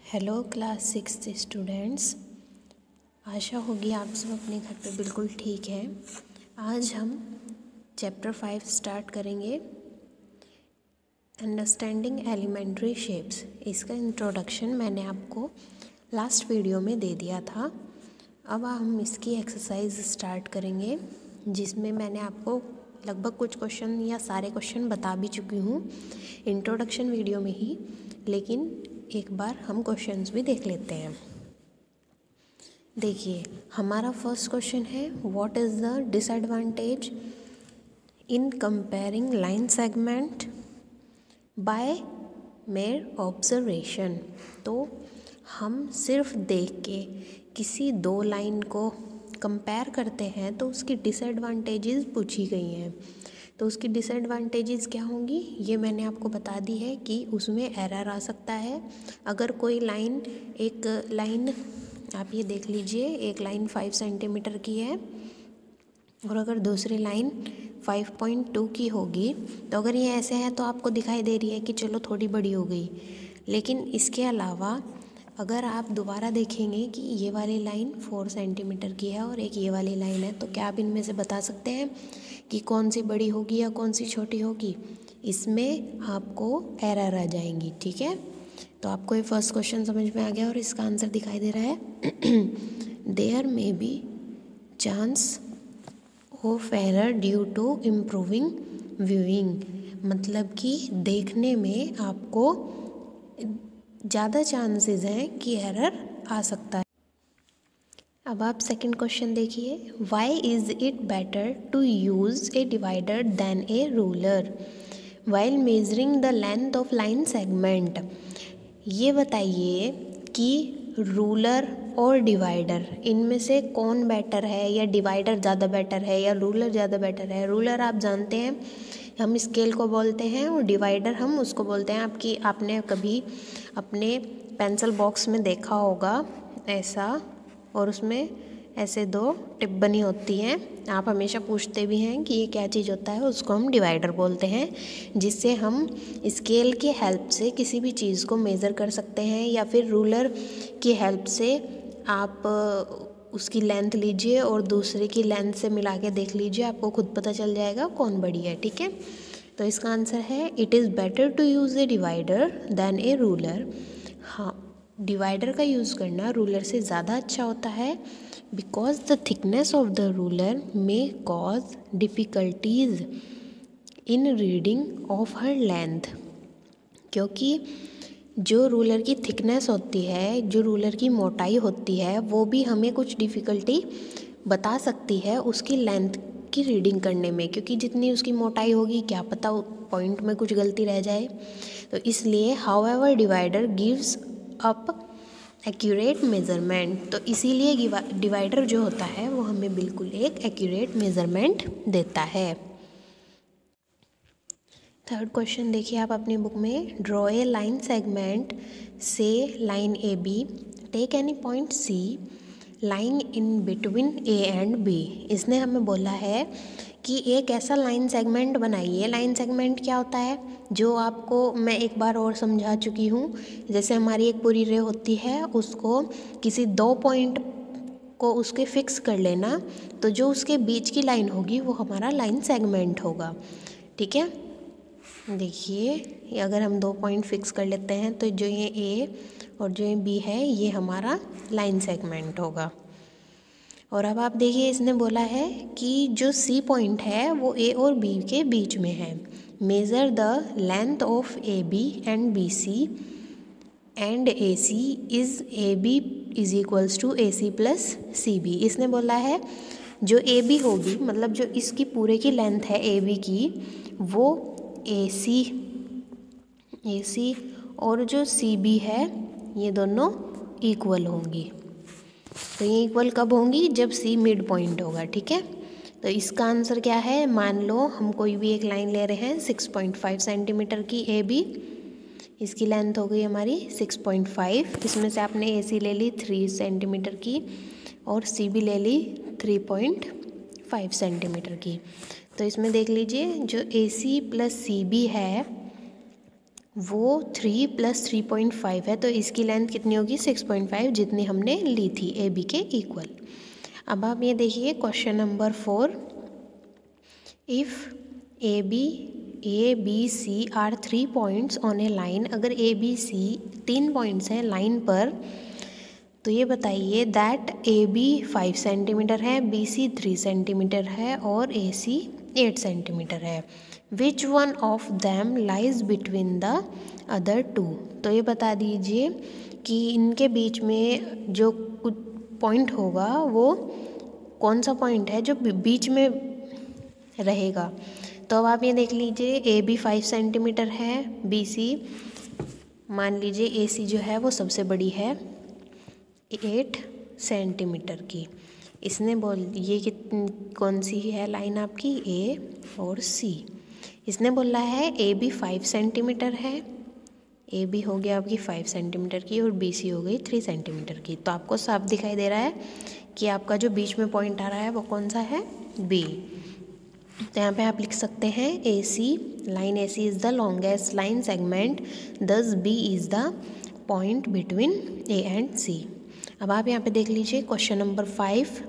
Hello class 6 students, आशा होगी आप सब अपने घर पे बिल्कुल ठीक हैं। आज हम चैप्टर 5 स्टार्ट करेंगे, अंडरस्टैंडिंग एलिमेंट्री शेप्स। इसका इंट्रोडक्शन मैंने आपको लास्ट वीडियो में दे दिया था। अब हम इसकी एक्सरसाइज स्टार्ट करेंगे, जिसमें मैंने आपको लगभग कुछ क्वेश्चन या सारे क्वेश्चन बता भी चुकी हूँ इंट्रोडक्शन वीडियो में ही, लेकिन एक बार हम क्वेश्चंस भी देख लेते हैं। देखिए, हमारा फर्स्ट क्वेश्चन है, what is the disadvantage in comparing line segment by mere observation. तो हम सिर्फ देख के किसी दो लाइन को कंपेयर करते हैं तो उसकी डिसएडवांटेजेस पूछी गई हैं। तो उसकी डिसएडवांटेजेस क्या होंगी, ये मैंने आपको बता दी है कि उसमें एरर आ सकता है। अगर कोई लाइन, एक लाइन आप ये देख लीजिए, एक लाइन 5 सेंटीमीटर की है और अगर दूसरी लाइन 5.2 की होगी, तो अगर ये ऐसे है तो आपको दिखाई दे रही है कि चलो थोड़ी बड़ी हो गई। लेकिन इसके अलावा अगर आप दोबारा देखेंगे कि ये वाली लाइन 4 सेंटीमीटर की है और एक ये वाली लाइन है, तो क्या आप इनमें से बता सकते हैं कि कौन सी बड़ी होगी या कौन सी छोटी होगी? इसमें आपको एरर आ जाएंगी। ठीक है, तो आपको ये फर्स्ट क्वेश्चन समझ में आ गया और इसका आंसर दिखाई दे रहा है there may be chance of error due to improving viewing. मतलब कि देखने में आपको ज़्यादा चांसेस हैं कि एरर आ सकता है। अब आप सेकंड क्वेश्चन देखिए, why is it better to use a divider than a ruler while measuring the length of line segment. ये बताइए कि रूलर और डिवाइडर, इनमें से कौन बेटर है, या डिवाइडर ज़्यादा बेटर है या रूलर ज़्यादा बेटर है? रूलर आप जानते हैं हम स्केल को बोलते हैं और डिवाइडर हम उसको बोलते हैं। आपने कभी अपने पेंसिल बॉक्स में देखा होगा ऐसा, और उसमें ऐसे दो टिप बनी होती हैं। आप हमेशा पूछते भी हैं कि ये क्या चीज़ होता है, उसको हम डिवाइडर बोलते हैं, जिससे हम स्केल के हेल्प से किसी भी चीज़ को मेज़र कर सकते हैं, या फिर रूलर की हेल्प से आप उसकी लेंथ लीजिए और दूसरे की लेंथ से मिला के देख लीजिए, आपको खुद पता चल जाएगा कौन बड़ी है। ठीक है, तो इसका आंसर है it is better to use a divider than a ruler. हाँ, डिवाइडर का यूज़ करना रूलर से ज़्यादा अच्छा होता है, because the thickness of the ruler may cause difficulties in reading of her length. क्योंकि जो रूलर की थिकनेस होती है, जो रूलर की मोटाई होती है, वो भी हमें कुछ डिफ़िकल्टी बता सकती है उसकी लेंथ की रीडिंग करने में, क्योंकि जितनी उसकी मोटाई होगी क्या पता पॉइंट में कुछ गलती रह जाए। तो इसलिए however divider gives up accurate measurement. तो इसीलिए डिवाइडर जो होता है वो हमें बिल्कुल एक एक्यूरेट मेज़रमेंट देता है। थर्ड क्वेश्चन देखिए आप अपनी बुक में, ड्रॉ ए लाइन सेगमेंट से line A B, take any point C, line in between A and B. इसने हमें बोला है कि एक ऐसा लाइन सेगमेंट बनाइए। लाइन सेगमेंट क्या होता है, जो आपको मैं एक बार और समझा चुकी हूँ। जैसे हमारी एक पूरी रे होती है, उसको किसी दो पॉइंट को उसके फिक्स कर लेना, तो जो उसके बीच की लाइन होगी वो हमारा लाइन सेगमेंट होगा। ठीक है, देखिए अगर हम दो पॉइंट फिक्स कर लेते हैं तो जो ये ए और जो ये बी है, ये हमारा लाइन सेगमेंट होगा। और अब आप देखिए, इसने बोला है कि जो सी पॉइंट है वो ए और बी के बीच में है। Measure the length of A B and B C and A C is A B is equals to A C plus C B. इसने बोला है जो ए बी होगी, मतलब जो इसकी पूरे की लेंथ है ए बी की, वो ए सी और जो सी बी है, ये दोनों इक्वल होंगी। तो ये इक्वल कब होंगी, जब सी मिड पॉइंट होगा। ठीक है, तो इसका आंसर क्या है, मान लो हम कोई भी एक लाइन ले रहे हैं 6.5 सेंटीमीटर की ए बी, इसकी लेंथ हो गई हमारी 6.5। इसमें से आपने ए सी ले ली 3 सेंटीमीटर की और सी बी ले ली 3.5 सेंटीमीटर की। तो इसमें देख लीजिए, जो ए सी प्लस सी बी है वो 3 + 3.5 है, तो इसकी लेंथ कितनी होगी 6.5, जितनी हमने ली थी ए बी के इक्वल। अब आप ये देखिए question number 4, if A B C are 3 points on a line, अगर ए बी सी 3 पॉइंट्स हैं लाइन पर, तो ये बताइए दैट ए बी 5 सेंटीमीटर है, बी सी 3 सेंटीमीटर है और ए सी 8 सेंटीमीटर है, which one of them lies between the other two. तो ये बता दीजिए कि इनके बीच में जो कुछ पॉइंट होगा वो कौन सा पॉइंट है जो बीच में रहेगा। तो अब आप ये देख लीजिए, ए बी 5 सेंटीमीटर है, बी सी मान लीजिए ए सी जो है वो सबसे बड़ी है 8 सेंटीमीटर की। इसने ये कौन सी है लाइन आपकी, ए और सी। इसने बोला है ए बी 5 सेंटीमीटर है, ए बी हो गया आपकी 5 सेंटीमीटर की और बी सी हो गई 3 सेंटीमीटर की। तो आपको साफ दिखाई दे रहा है कि आपका जो बीच में पॉइंट आ रहा है वो कौन सा है, बी। तो यहाँ पे आप लिख सकते हैं A C, line A C is the longest line segment, thus B is the point between A and C. अब आप यहाँ पे देख लीजिए question number 5,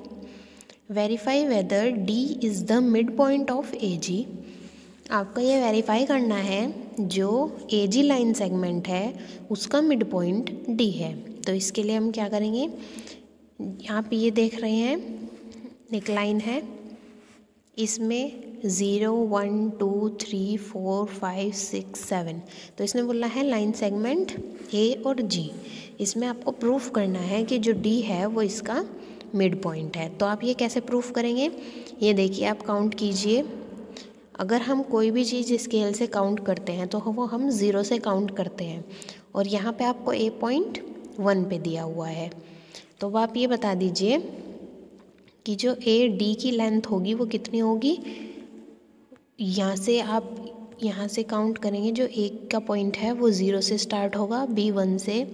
verify whether D is the mid point of A G. आपको ये verify करना है जो ए जी लाइन सेगमेंट है उसका मिड पॉइंट डी है। तो इसके लिए हम क्या करेंगे, आप ये देख रहे हैं एक लाइन है, इसमें 0 1 2 3 4 5 6 7, तो इसने बोला है लाइन सेगमेंट ए और जी। इसमें आपको प्रूफ करना है कि जो डी है वो इसका मिड पॉइंट है। तो आप ये कैसे प्रूफ करेंगे, ये देखिए आप काउंट कीजिए। अगर हम कोई भी चीज़ स्केल से काउंट करते हैं तो वो हम 0 से काउंट करते हैं, और यहाँ पे आपको ए पॉइंट 1 पे दिया हुआ है। तो अब आप ये बता दीजिए कि जो ए डी की लेंथ होगी वो कितनी होगी। यहाँ से आप यहाँ से काउंट करेंगे, जो एक का पॉइंट है वो 0 से स्टार्ट होगा, बी 1 से,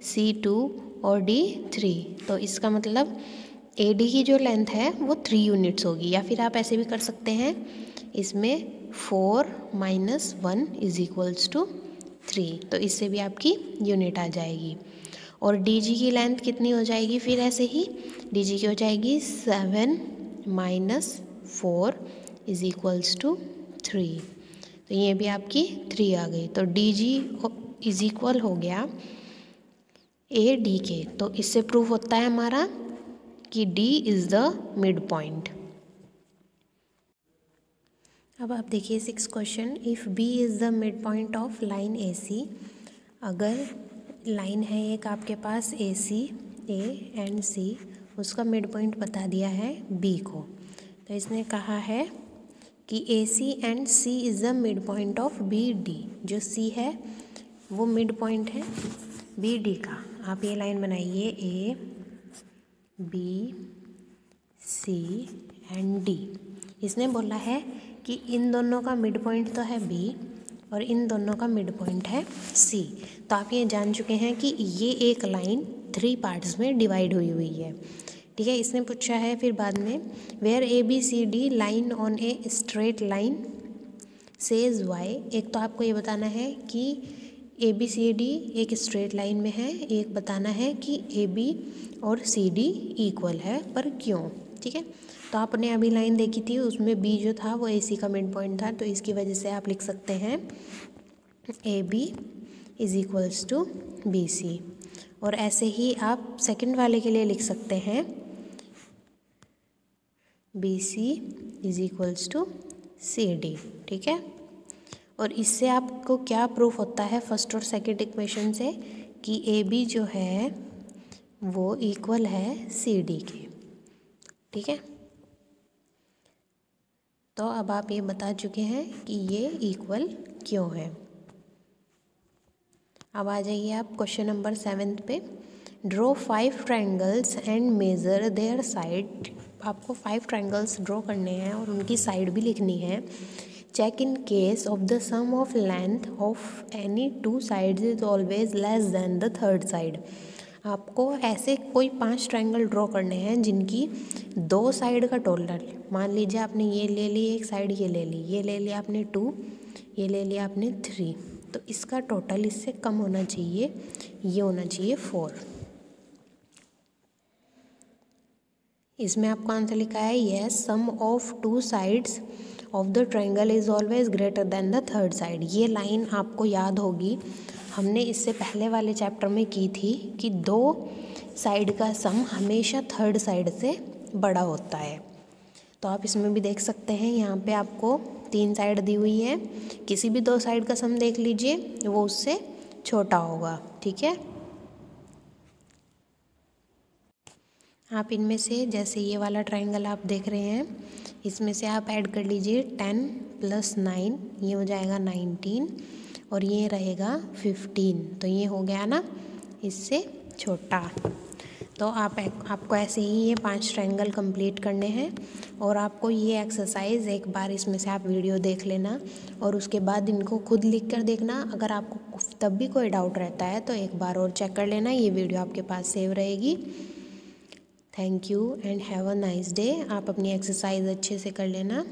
सी 2 और डी 3। तो इसका मतलब ए डी की जो लेंथ है वो 3 यूनिट्स होगी। या फिर आप ऐसे भी कर सकते हैं, इसमें 4 - 1 = 3, तो इससे भी आपकी यूनिट आ जाएगी। और डी जी की लेंथ कितनी हो जाएगी, फिर ऐसे ही डी जी की हो जाएगी 7 - 4 = 3, तो ये भी आपकी 3 आ गई। तो डी जी = हो गया ए डी के। तो इससे प्रूफ होता है हमारा कि D is the mid point. अब आप देखिए 6 question, if B is the mid point of line A C. अगर लाइन है एक आपके पास ए सी, ए एंड सी, उसका मिड पॉइंट बता दिया है बी को। तो इसने कहा है कि A C and C is the mid point of B D. जो सी है वो मिड पॉइंट है बी डी का। आप ये लाइन बनाइए, A B C and D. इसने बोला है कि इन दोनों का मिड पॉइंट तो है बी और इन दोनों का मिड पॉइंट है सी। तो आप ये जान चुके हैं कि ये एक लाइन 3 पार्ट्स में डिवाइड हुई हुई है, ठीक है। इसने पूछा है फिर बाद में, where A B C D line on a straight line says Y. एक तो आपको ये बताना है कि ए बी सी डी एक स्ट्रेट लाइन में है, एक बताना है कि ए बी और सी डी इक्वल है, पर क्यों, ठीक है। तो आपने अभी लाइन देखी थी, उसमें बी जो था वो ए सी का मिड पॉइंट था, तो इसकी वजह से आप लिख सकते हैं ए बी = बी सी। और ऐसे ही आप सेकंड वाले के लिए लिख सकते हैं बी सी = सी डी, ठीक है। और इससे आपको क्या प्रूफ होता है फर्स्ट और सेकंड इक्वेशन से, कि ए बी जो है वो इक्वल है सी डी के, ठीक है। तो अब आप ये बता चुके हैं कि ये इक्वल क्यों है। अब आ जाइए आप क्वेश्चन नंबर 7 पे, draw 5 triangles and measure their side. आपको 5 ट्रायंगल्स ड्रॉ करने हैं और उनकी साइड भी लिखनी है। Check in case of the sum of length of any 2 sides is always less than the third side. आपको ऐसे कोई 5 ट्रायंगल ड्रॉ करने हैं जिनकी 2 साइड का टोटल, मान लीजिए आपने ये ले ली एक साइड, ये ले ली, ये ले लिया आपने 2, ये ले लिया आपने 3, तो इसका टोटल इससे कम होना चाहिए, ये होना चाहिए 4। इसमें आपको आंसर लिखा है yes, sum of 2 sides of the triangle is always greater than the third side. ये लाइन आपको याद होगी, हमने इससे पहले वाले चैप्टर में की थी कि 2 साइड का सम हमेशा थर्ड साइड से बड़ा होता है। तो आप इसमें भी देख सकते हैं, यहाँ पे आपको 3 साइड दी हुई है, किसी भी 2 साइड का सम देख लीजिए, वो उससे छोटा होगा। ठीक है, आप इनमें से जैसे ये वाला ट्रायंगल आप देख रहे हैं, इसमें से आप ऐड कर लीजिए 10 + 9, ये हो जाएगा 19, और ये रहेगा 15, तो ये हो गया ना इससे छोटा। तो आपको ऐसे ही ये 5 ट्रायंगल कंप्लीट करने हैं, और आपको ये एक्सरसाइज एक बार इसमें से आप वीडियो देख लेना और उसके बाद इनको खुद लिख कर देखना। अगर आपको तब भी कोई डाउट रहता है तो एक बार और चेक कर लेना, ये वीडियो आपके पास सेव रहेगी। Thank you and have a nice day. आप अपनी एक्सरसाइज अच्छे से कर लेना।